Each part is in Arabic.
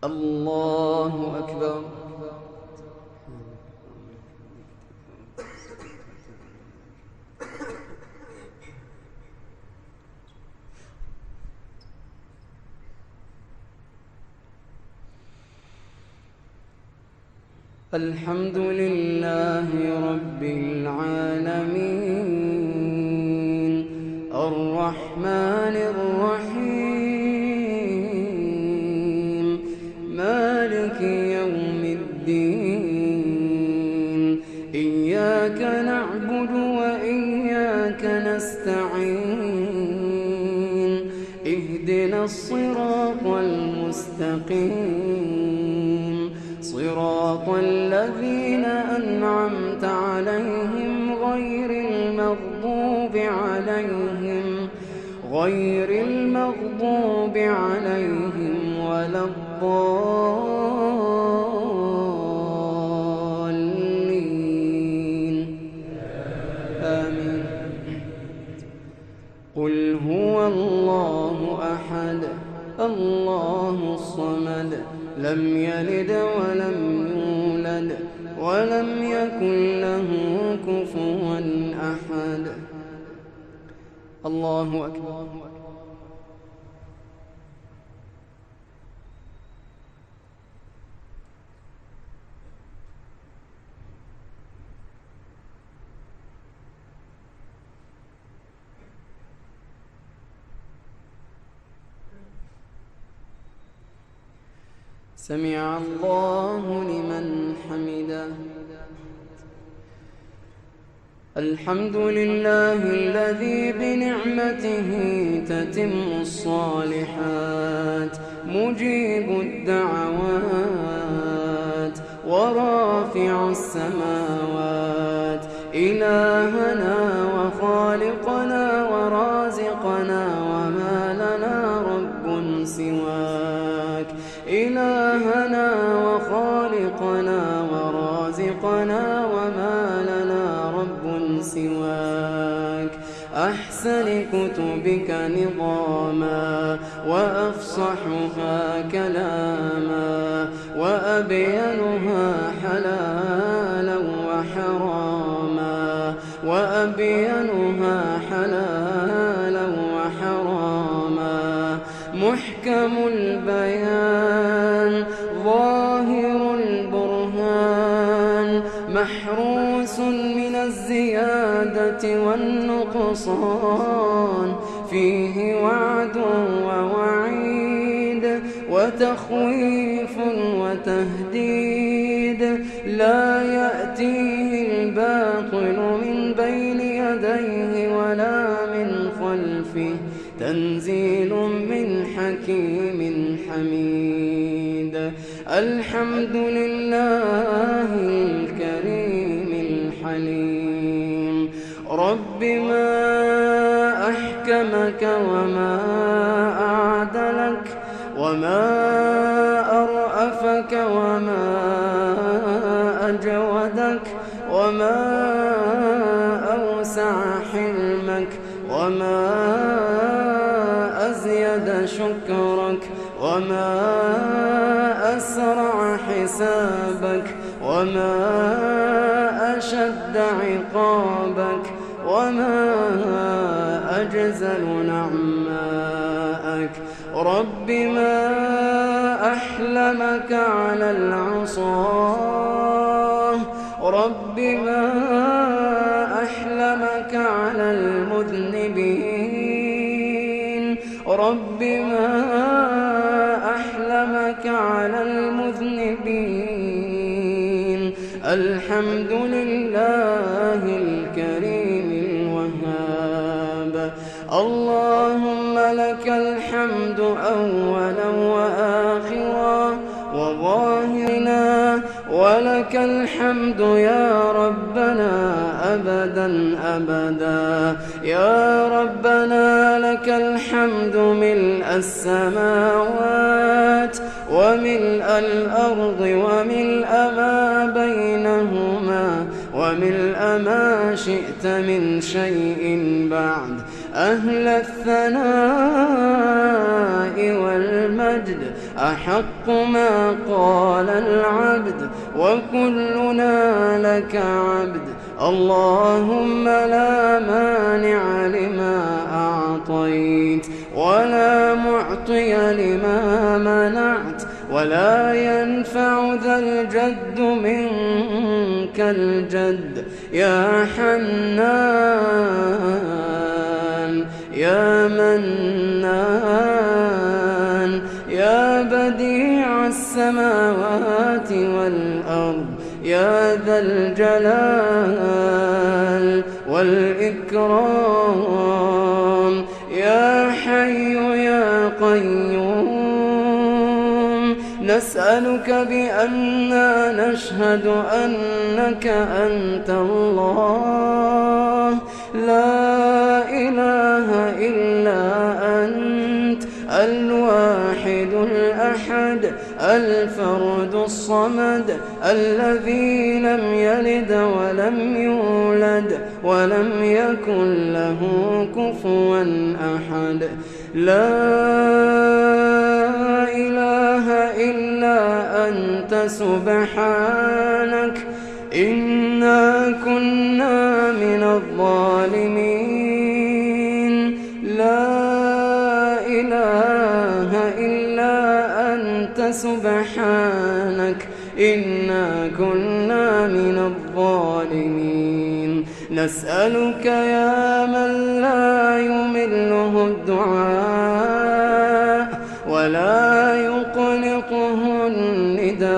الله أكبر. الحمد لله رب العالمين الرحمن الرحيم مالك يوم الدين إياك نعبد وإياك نستعين اهدنا الصراط المستقيم صراط الذين أنعمت عليهم غير المغضوب عليهم ولا الضالين آمين. قل هو الله أحد الله الصمد لم يلد ولم يولد ولم يكن له كفوا أحد. الله أكبر. سمع الله لمن حمده. الحمد لله الذي بنعمته تتم الصالحات مجيب الدعوات ورافع السماوات إلهنا وخالقنا ورازقنا وما لنا رب سواك إلهنا وخالقنا ورازقنا وما لنا رب سواك أحسن كتبك نظاما وأفصحها كلاما وأبينها حلالا وحراما محكم البيان ظاهر البرهان محروس من الزيادة والنقصان فيه وعد ووعيد وتخويف وتهديد لا يأتيه الباطل من بين يديه ولا من خلفه تنزيل من حكيم حميد. الحمد لله الكريم الحليم رب ما أحكمك وما أعدلك وما أرأفك وما أجودك وما أوسع حلمك وما أزيد شكرك وما أسرع حسابك وما أشد عقابك وما أجزل نعماءك رب ما أحلمك على العصاه رب ما أحلمك على المذنبين رب ما أحلمك على المذنبين. الحمد لله الكريم الوهاب اللهم لك الحمد أولا وآخرا وظاهرنا ولك الحمد يا ربنا أبدا أبدا يا ربنا لك الحمد ملء السماوات وملء الأرض وملء ما بينهما وملء ما شئت من شيء بعد أهل الثناء والمجد أحق ما قال العبد وكلنا لك عبد. اللهم لا مانع لما أعطيت ولا معطي لما منعت ولا ينفع ذا الجد منك الجد. يا حنان يا منان يا بديع السماوات والأرض يا ذا الجلال والإكرام يا حي يا قيوم. نسألك بأننا نشهد أنك أنت الله لا إله إلا أنت الواحد الأحد الفرد الصمد الذي لم يلد ولم يولد ولم يكن له كفوا أحد. لا إله إلا أنت سبحانك إنا كنا من الظالمين. لا إله إلا أنت سبحانك إنا كنا من الظالمين. نسألك يا من لا يمله الدعاء ولا يقنطه النداء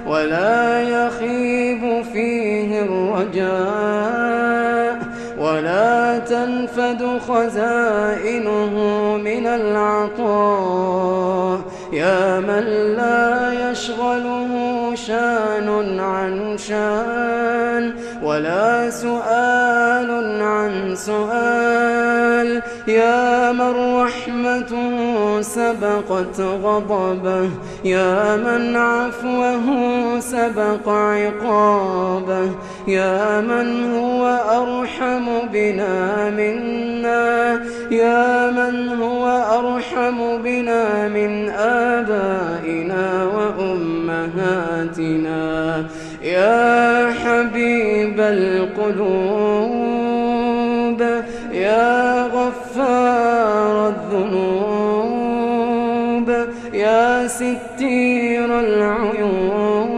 ولا يخيب فيه الرجاء ولا تنفد خزائنه من العطاء. يا من لا يشغله شان عن شان ولا سؤال عن سؤال. يا من رحمته سبقت غضبه يا من عفوه سبق عقابه. يا من هو أرحم بنا منا يا من هو أرحم بنا من آبائنا وأمهاتنا. يا حبيب القلوب يا غفار الذنوب يا ستير العيوب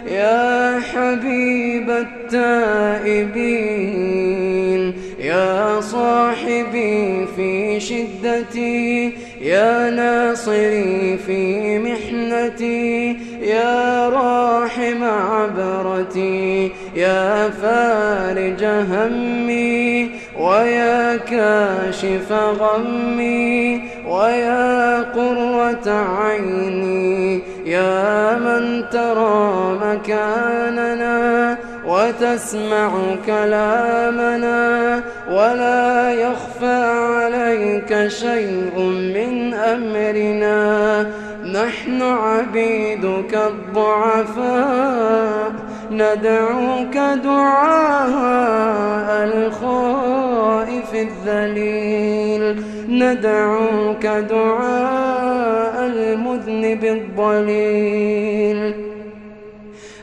يا حبيب التائبين. يا صاحبي في شدتي يا ناصري في محنتي يا راحم عبرتي يا فارج همي ويا كاشف غمي ويا قرة عيني. يا من ترى مكاننا وتسمع كلامنا ولا يخفى عليك شيء من أمرنا. نحن عبيدك الضعفاء ندعوك دعاء الخائف الذليل ندعوك دعاء المذنب الضليل.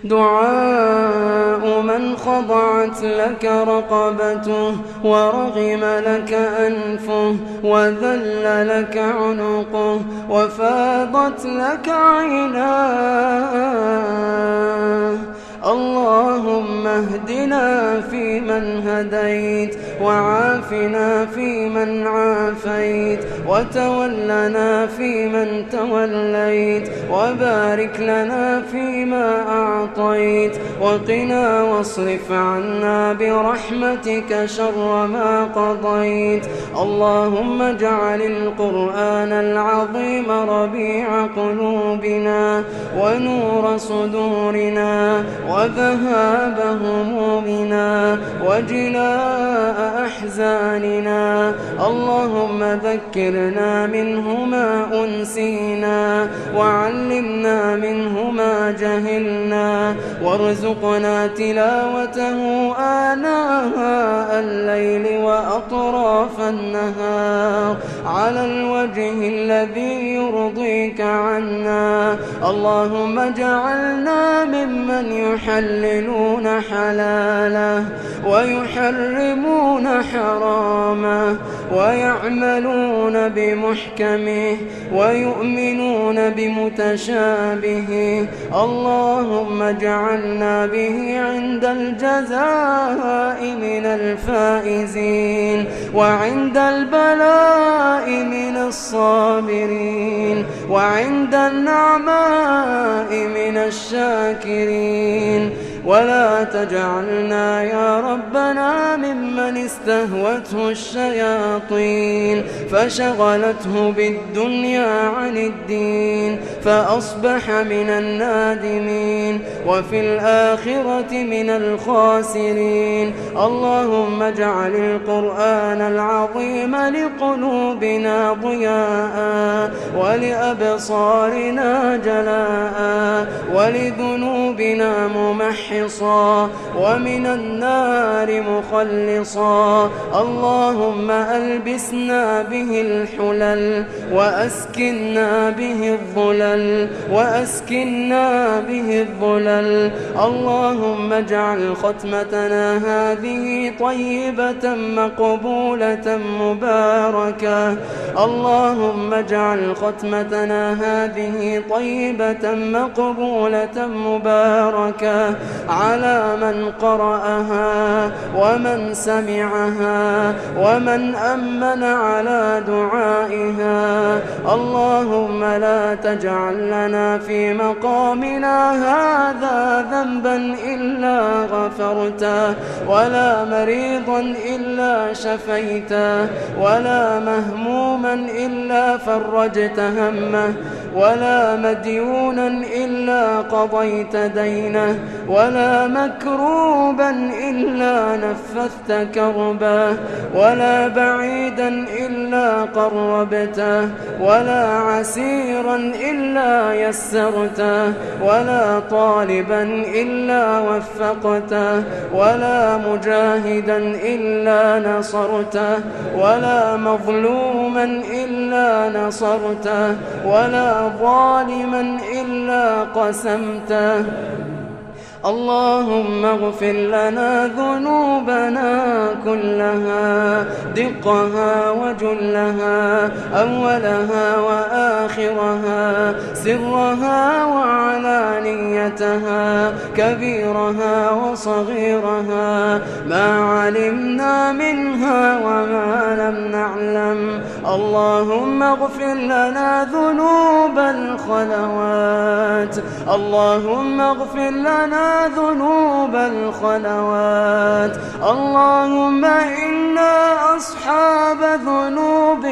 دعاء من خضعت لك رقبته ورغم لك أنفه وذل لك عنقه وفاضت لك عيناه. اللهم اهدنا فيمن هديت وعافنا فيمن عافيت وتولنا فيمن توليت وبارك لنا فيما أعطيت وقنا واصرف عنا برحمتك شر ما قضيت. اللهم اجعل القرآن العظيم ربيع قلوبنا ونور صدورنا وذهاب همومنا وجلاء أحزاننا. اللهم ذكرنا منه ما أنسينا وعلمنا منه ما جهلنا وارزقنا تلاوته آناء الليل وأطراف النهار على الوجه الذي يرضيك عنا. اللهم اجعلنا ممن يحللون حلاله ويحرمون حرامه ويعملون بمحكمه ويؤمنون بمتشابهه. اللهم اجعلنا به عند الجزاء من الفائزين وعند البلاء من الصابرين وعند النعماء من الشاكرين. ولا تجعلنا يا ربنا ممن استهوته الشياطين فشغلته بالدنيا عن الدين فأصبح من النادمين وفي الآخرة من الخاسرين. اللهم اجعل القرآن العظيم لقلوبنا ضياء ولأبصارنا جلاء ولذنوبنا ممحصا ومن النار مخلصا. اللهم ألبسنا به الحلل وأسكننا به الظلل وأسكننا به الظلل. اللهم اجعل ختمتنا هذه طيبة مقبولة مباركة. اللهم اجعل ختمتنا هذه طيبة مقبولة مباركة على من قرأها ومن سمعها ومن أمن على دعائها. اللهم لا تجعل لنا في مقامنا هذا ذنبا إلا غفرته ولا مريضا إلا شفيته ولا مهموما إلا فرجت همه ولا مديونا إلا قضيت دينه ولا مكروبا إلا نفثت كربه ولا بعيدا إلا قربته ولا عسيرا إلا يسرته ولا طالبا إلا وفقته ولا مجاهدا إلا نصرته ولا مظلوما إلا نصرته ولا ظالما إلا قسمته. اللهم اغفر لنا ذنوبنا كلها دقها وجلها أولها وآخرها سرها وعلانيتها كبيرها وصغيرها ما علمنا منها وما لم نعلم. اللهم اغفر لنا ذنوب الخلوات. اللهم اغفر لنا ذنوب الخلوات. اللهم إنا أصحاب ذنوب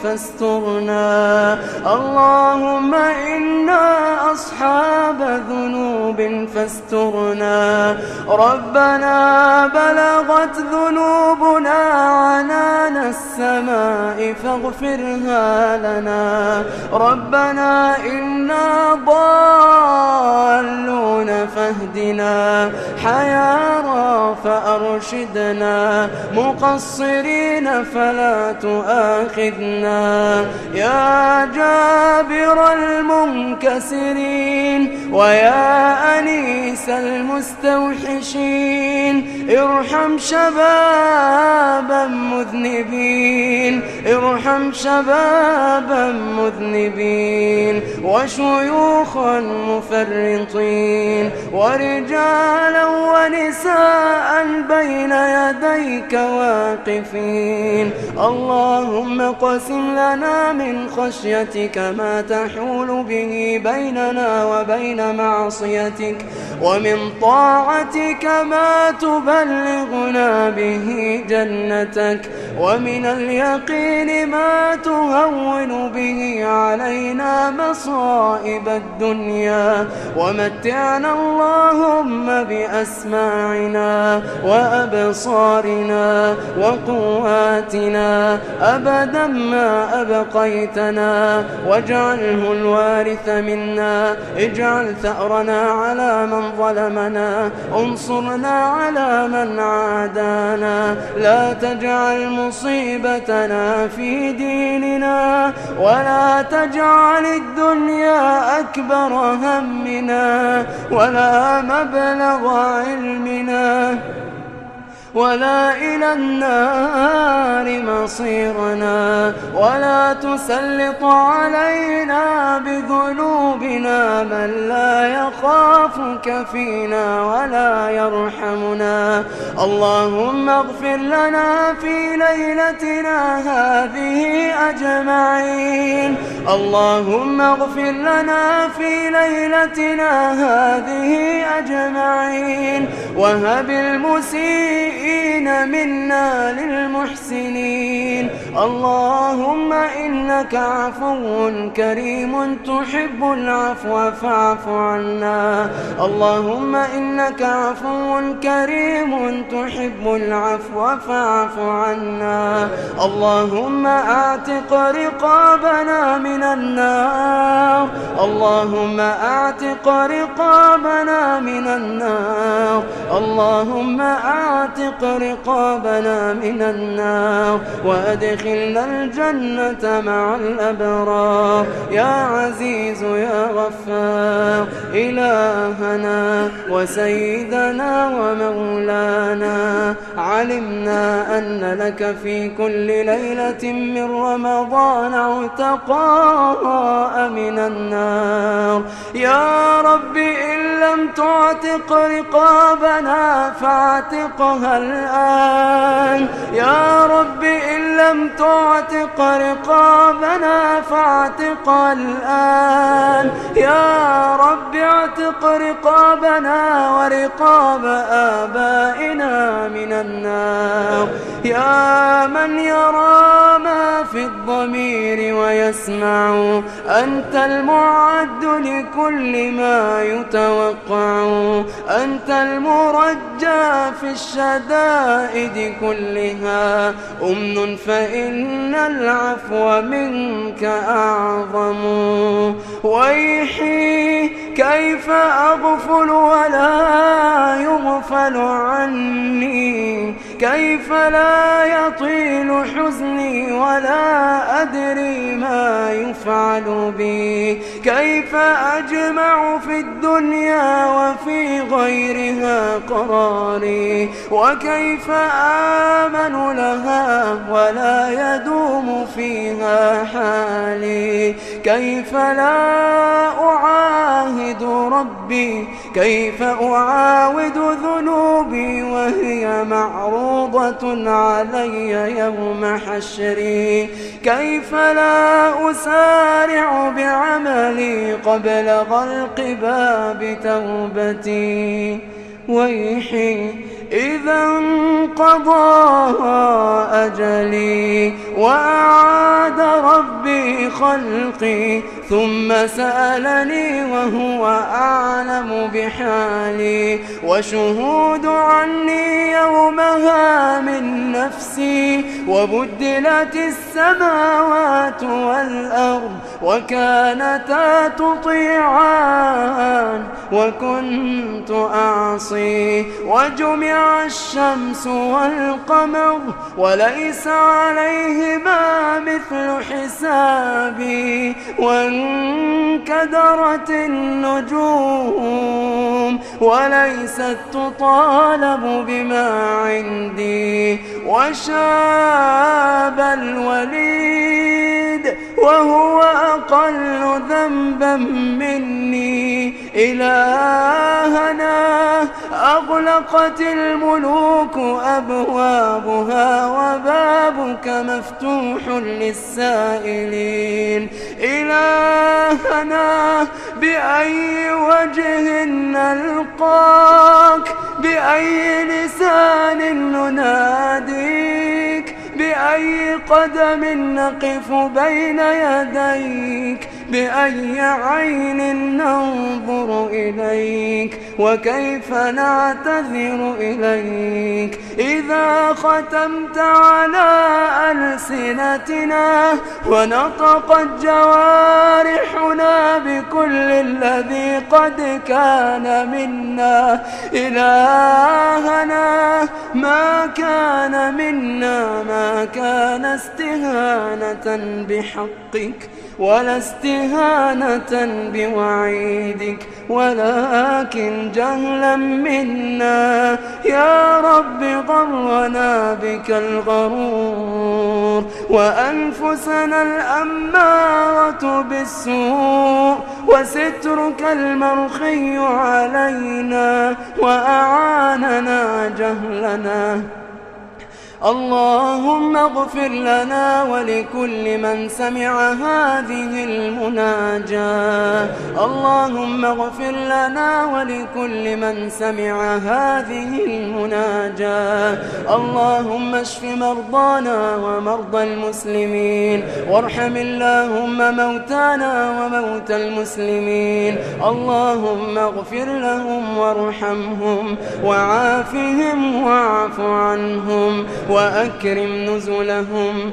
فاسترنا. اللهم إنا أصحاب ذنوب فاسترنا. ربنا بلغت ذنوبنا عنان السماء فاغفرها لنا. ربنا إنا ضالون فاهدنا حيارى فأرشدنا مقصرين فلا تؤاخذنا. يا جابر المنكسرين ويا أنيس المستوحشين ارحم شبابا مذنبين ارحم شبابا مذنبين وشيوخا مفرطين ورجالا ونساء بين يديك واقفين. اللهم قسم لنا من خشيتك ما تحول به به بيننا وبين معصيتك، ومن طاعتك ما تبلغنا به جنتك، ومن اليقين ما تهون به علينا مصائب الدنيا، ومتعنا اللهم بأسماعنا وأبصارنا وقواتنا أبدا ما أبقيتنا، واجعله الوارث منا، اجعل ثأرنا على من ظلمنا، انصرنا على من عادانا، لا تجعل مصيبتنا في ديننا، ولا تجعل الدنيا أكبر همنا ولا مبلغ علمنا ولا إلى النار مصيرنا، ولا تسلط علينا بذنوبنا من لا يخافك فينا ولا يرحمنا. اللهم اغفر لنا في ليلتنا هذه أجمعين، اللهم اغفر لنا في ليلتنا هذه أجمعين، وهب المسيئين منا للمحسنين. اللهم إنك عفو كريم تحب العفو فاعف عنا، اللهم إنك عفو كريم تحب العفو فاعف عنا. اللهم أعتق رقابنا من النار، اللهم أعتق رقابنا من النار، اللهم أعتق رقابنا من النار، وأدخلنا الجنة مع الأبرار. يا عزيز يا غفار، إلهنا وسيدنا ومولانا، علمنا أن لك في كل ليلة من رمضان عتقاء من النار. يا رب إن لم تعتق رقابنا فاعتقها الآن، يا رب إن لم تعتق رقابنا فاعتقها الآن، يا رب اعتق رقابنا ورقاب آبائنا من النار. يا من يرى ما في الضمير ويسمع، أنت المعد لكل ما يتوقع، أنت المرجى في الشدائد كلها، أمن فإن العفو منك أعظم. ويحي كيف أغفل ولا يغفل عني، كيف لا يطيل حزني ولا أدري ما يفعل بي، كيف أجمع في الدنيا وفي غيرها قراري، وكيف آمن لها ولا يدوم فيها حالي، كيف لا أعاهد ربي، كيف أعاود ذنوبي وهي معروضة علي يوم حشري، كيف لا أسارع بعملي قبل غلق باب توبتي. ويحي إذا انقضى أجلي وأعاد ربي خلقي، ثم سألني وهو أعلم بحالي، وشهود عني يومها من نفسي، وبدلت السماوات والأرض وكانتا تطيعان وكنت أعصي، وجمع الشمس والقمر وليس عليهما مثل حسابي، وانكدرت النجوم وليست تطالب بما عندي، وشاب الوليد وهو أقل ذنبا مني. إلهنا أغلقت الملوك أبوابها وبابك مفتوح للسائلين. إلهنا إلهنا بأي وجه نلقاك، بأي لسان نناديك، بأي قدم نقف بين يديك، بأي عين ننظر إليك، وكيف نعتذر إليك إذا ختمت على ألسنتنا ونطقت جوارحنا بكل الذي قد كان منا. إلهنا ما كان منا ما كان استهانة بحقك ولا استهانة بوعيدك، ولكن جهلا منا يا رب غرنا بك الغرور، وأنفسنا الأمارة بالسوء، وسترك المرخي علينا وأعاننا جهلنا. اللهم اغفر لنا ولكل من سمع هذه المناجاة، اللهم اغفر لنا ولكل من سمع هذه المناجاة. اللهم اشف مرضانا ومرضى المسلمين، وارحم اللهم موتانا وموتى المسلمين. اللهم اغفر لهم وارحمهم وعافهم واعف عنهم، وأكرم نزلهم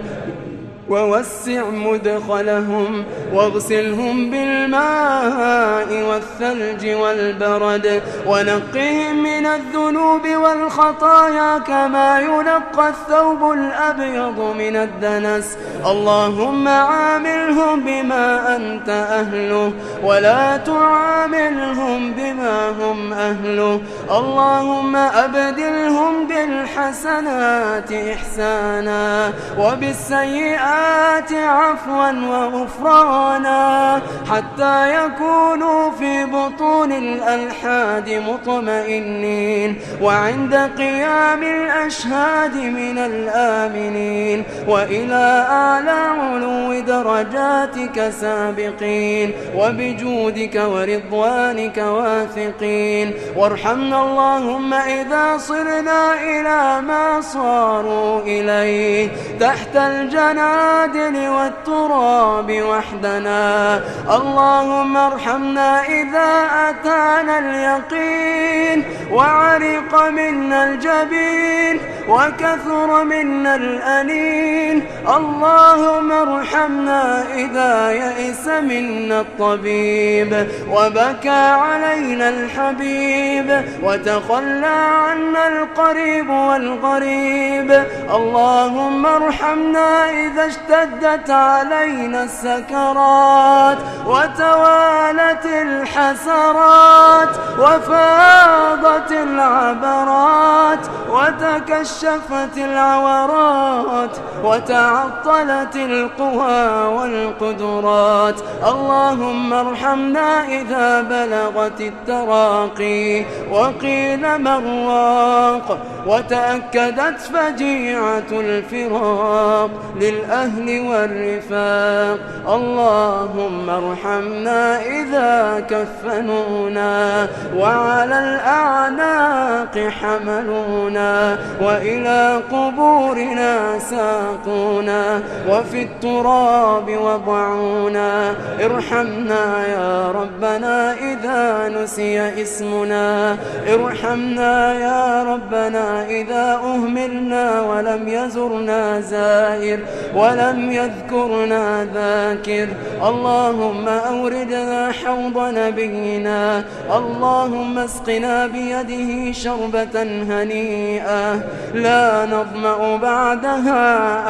ووسع مدخلهم، واغسلهم بالماء والثلج والبرد، ونقهم من الذنوب والخطايا كما ينقى الثوب الأبيض من الدنس. اللهم عاملهم بما أنت أهله، ولا تعاملهم بما هم أهله. اللهم أبدلهم بالحسنات إحسانا، وبالسيئات عفوا وغفرانا، حتى يكونوا في بطون الألحاد مطمئنين، وعند قيام الأشهاد من الآمنين، وإلى أعلى علو درجاتك سابقين، وبجودك ورضوانك واثقين. وارحمنا اللهم إذا صرنا إلى ما صاروا إليه تحت الجنادل والتراب وحدنا. اللهم ارحمنا إذا أتانا اليقين وعرق منا الجبين وكثر منا الأنين. اللهم ارحمنا إذا يئس منا الطبيب وبكى علينا الحبيب وتخلى عنا القريب والغريب. اللهم ارحمنا إذا اشتدت علينا السكرات وتوالت الحسرات وفاضت العبرات وتكشفت العورات وتعطلت القوى والقدرات. اللهم ارحمنا إذا بلغت التراقي وقيل مرواق وتأكدت فجيعة الفراق للأهل والرفاق. اللهم ارحمنا إذا كفنونا وعلى الأعناق حملونا وإلى قبورنا ساقونا وفي التراب وضعونا. ارحمنا يا ربنا إذا نسي اسمنا، ارحمنا يا ربنا إذا أهملنا ولم يزرنا زائر ولم يذكرنا ذاكر. اللهم أوردنا حوض نبينا، اللهم اسقنا بيده شربة هنيئة لا نظمأ بعدها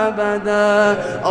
أبدا.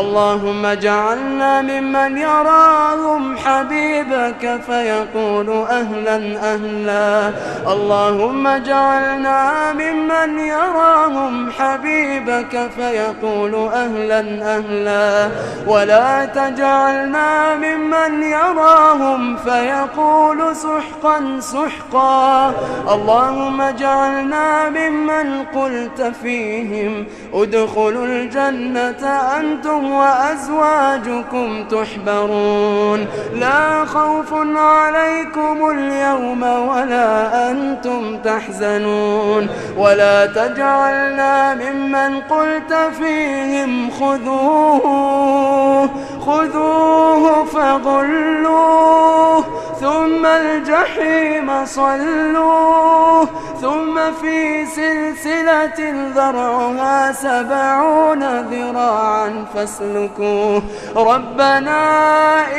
اللهم اجعلنا ممن يراهم حبيبك فيقول أهلا أهلا. اللهم اجعلنا ممن يراهم حبيبك فيقول أهلا أهلا، ولا تجعلنا ممن يراهم لهم فيقول سحقا سحقا. اللهم اجعلنا ممن قلت فيهم ادخلوا الجنة أنتم وأزواجكم تحبرون لا خوف عليكم اليوم ولا أنتم تحزنون. ولا تجعلنا ممن قلت فيهم خذوه فغلوه ثم الجحيم صلوه ثم في سلسلة ذرعها 70 ذراعا فاسلكوه. ربنا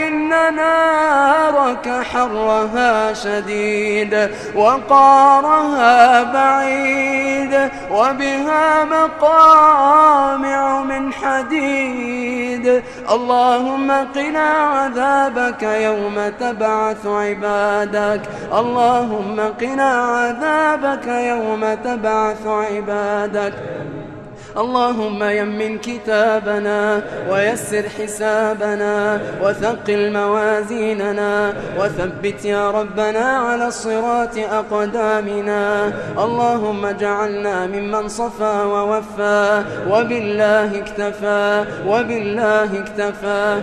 إن نارك حرها شديد وقارها بعيد وبها مقامع من حديد. اللهم قنا عذابك يوم تبعث عبادك. اللهم قنا عذابك يوم تبعث عبادك. اللهم يمن كتابنا ويسر حسابنا وثقل موازيننا وثبت يا ربنا على الصراط أقدامنا. اللهم اجعلنا ممن صفى ووفى وبالله اكتفى وبالله اكتفى.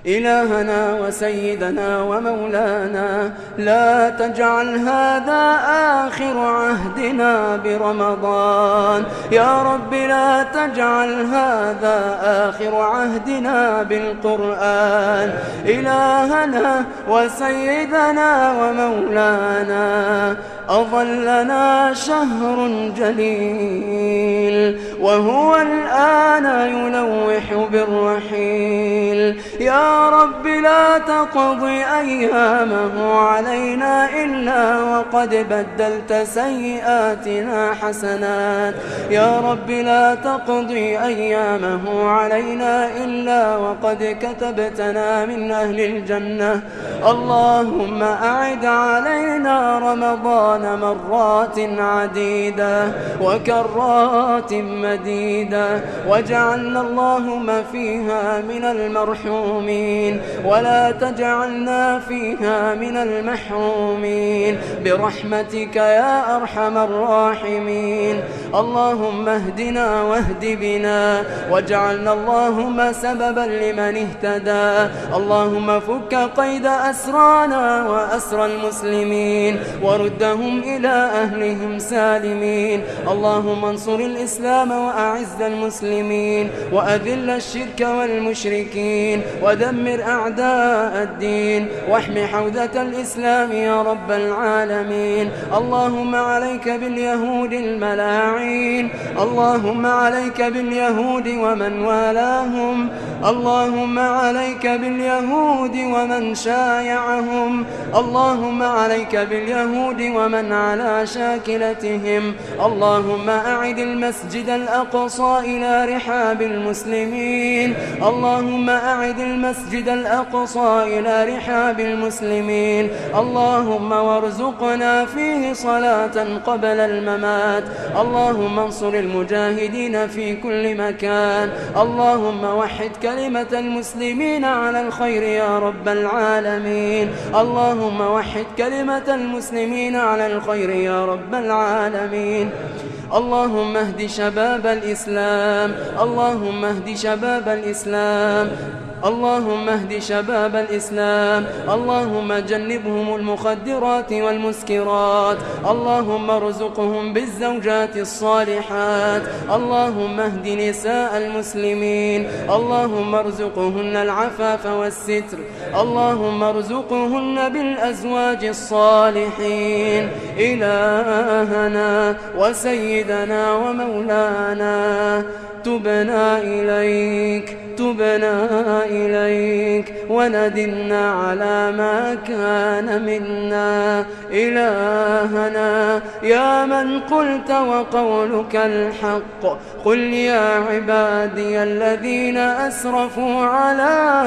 إلهنا وسيدنا ومولانا لا تجعل هذا آخر عهدنا برمضان. يا رب لا تجعل هذا آخر عهدنا بالقرآن. إلهنا وسيدنا ومولانا أظلنا شهر جليل وهو الآن يلوح بالرحيل. يا رب لا تقضي أيامه علينا إلا وقد بدلت سيئاتنا حسنات. يا رب لا تقضي أيامه علينا إلا وقد كتبتنا من أهل الجنة. اللهم أعد علينا رمضان مرات عديدة وكرات مديدة واجعلنا اللهم فيها من المرحومين ولا تجعلنا فيها من المحرومين برحمتك يا أرحم الراحمين. اللهم اهدنا واهد بنا واجعلنا اللهم سببا لمن اهتدى. اللهم فك قيد أسرانا وأسر المسلمين وردهم إلى أهلهم سالمين. اللهم انصر الإسلام وأعز المسلمين وأذل الشرك والمشركين ودمر أعداء الدين واحم حوزة الإسلام يا رب العالمين. اللهم عليك باليهود الملاعين. اللهم عليك باليهود ومن والاهم. اللهم عليك باليهود ومن شايعهم. اللهم عليك باليهود ومن على شاكلتهم. اللهم أعد المسجد الأقصى إلى رحاب المسلمين. اللهم أعد المسجد الأقصى إلى رحاب المسلمين. اللهم وارزقنا فيه صلاة قبل الممات. اللهم انصر المجاهدين في كل مكان. اللهم وحد كلمة المسلمين على الخير يا رب العالمين. اللهم وحد كلمة المسلمين على الخير يا رب العالمين. اللهم اهد شباب الإسلام. اللهم اهد شباب الإسلام. اللهم اهد شباب الإسلام. اللهم جنبهم المخدرات والمسكرات. اللهم ارزقهم بالزوجات الصالحات. اللهم اهد نساء المسلمين. اللهم ارزقهن العفاف والستر. اللهم ارزقهن بالأزواج الصالحين. إلهنا وسيدنا ومولانا تبنا إليك وندمنا على ما كان منا. إلهنا يا من قلت وقولك الحق قل يا عبادي الذين أسرفوا على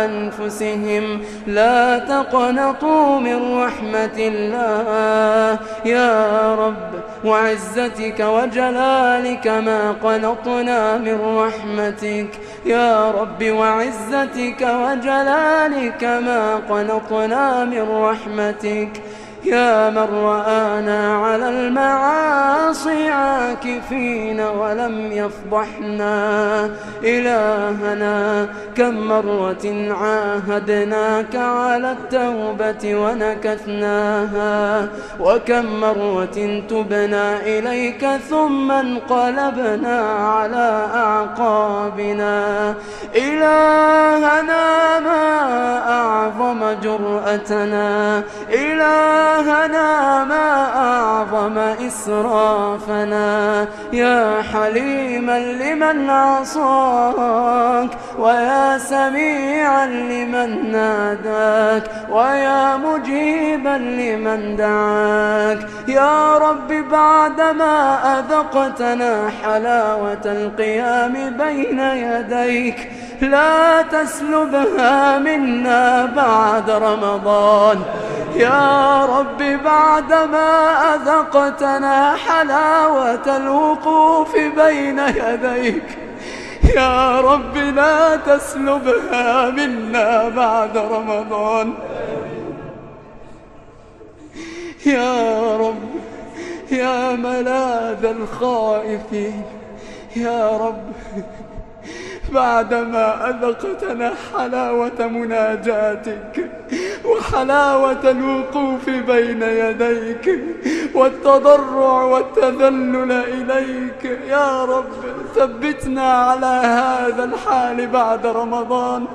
أنفسهم لا تقنطوا من رحمة الله. يا رب وعزتك وجلالك ما قنطنا من رحمتك. يا رب وعزتك وجلالك ما قنطنا من رحمتك، يا من رآنا على المعاصي عاكفين ولم يفضحنا. إلهنا كم مرة عاهدناك على التوبة ونكثناها، وكم مرة تبنا إليك ثم انقلبنا على أعقابنا. إلهنا ما أعظم جرأتنا، إلهنا ما أعظم إسرافنا. يا حليما لمن عصاك، ويا سميعا لمن ناداك، ويا مجيبا لمن دعاك. يا رب بعدما أذقتنا حلاوة القيام بين يديك لا تسلبها منا بعد رمضان. يا رب بعدما أذقتنا حلاوة الوقوف بين يديك، يا رب لا تسلبها منا بعد رمضان. يا رب يا ملاذ الخائفين، يا رب بعدما أذقتنا حلاوة مناجاتك وحلاوة الوقوف بين يديك والتضرع والتذلل إليك، يا رب ثبتنا على هذا الحال بعد رمضان.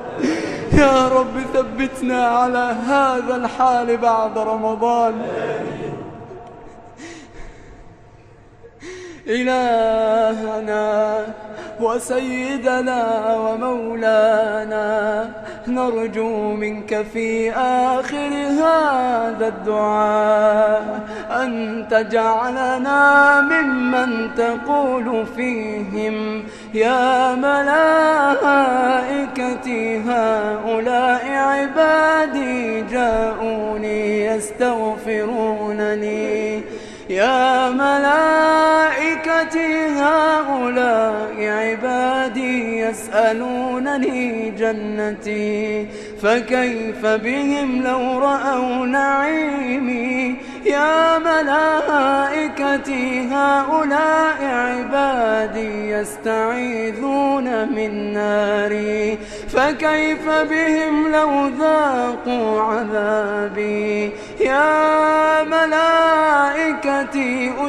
يا رب ثبتنا على هذا الحال بعد رمضان. إلهنا وسيدنا ومولانا، نرجو منك في آخر هذا الدعاء أن تجعلنا ممن تقول فيهم: يا ملائكتي هؤلاء عبادي جاءوني يستغفرونني. يا ملائكتي هؤلاء عبادي يسألونني جنتي، فكيف بهم لو رأوا نعيمي. يا ملائكتي هؤلاء عبادي يستعيذون من ناري، فكيف بهم لو ذاقوا عذابي. يا ملائكتي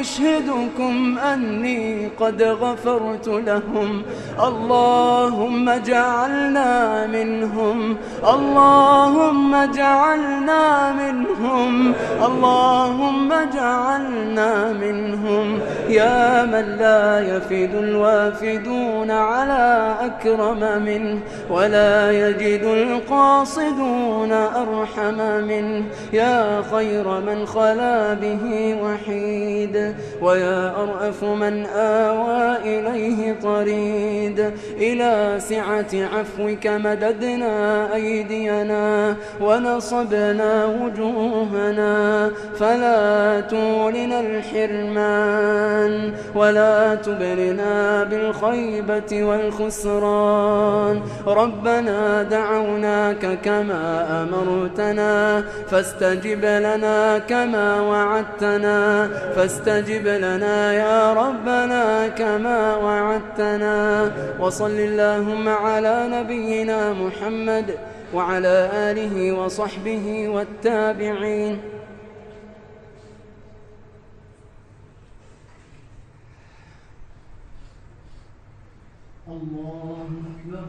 أشهدكم أني قد غفرت لهم. اللهم اجعلنا منهم، اللهم اجعلنا منهم، اللهم اجعلنا منهم. يا من لا يفد الوافدون على أكرم منه، ولا يجد القاصدون أرحم منه. يا خير من خلا به وحيد، ويا أرأف من آوى إليه طريد. إلى سعة عفوك مددنا أيدينا ونصبنا وجوهنا، فلا تولنا الحرمان ولا تبلنا بالخيبة والخسران. ربنا دعوناك كما أمرتنا، فاستجب لنا كما وعدتنا، فاستجب لنا يا ربنا كما وعدتنا. وصل اللهم على نبينا محمد وعلى آله وصحبه والتابعين. الله أكبر.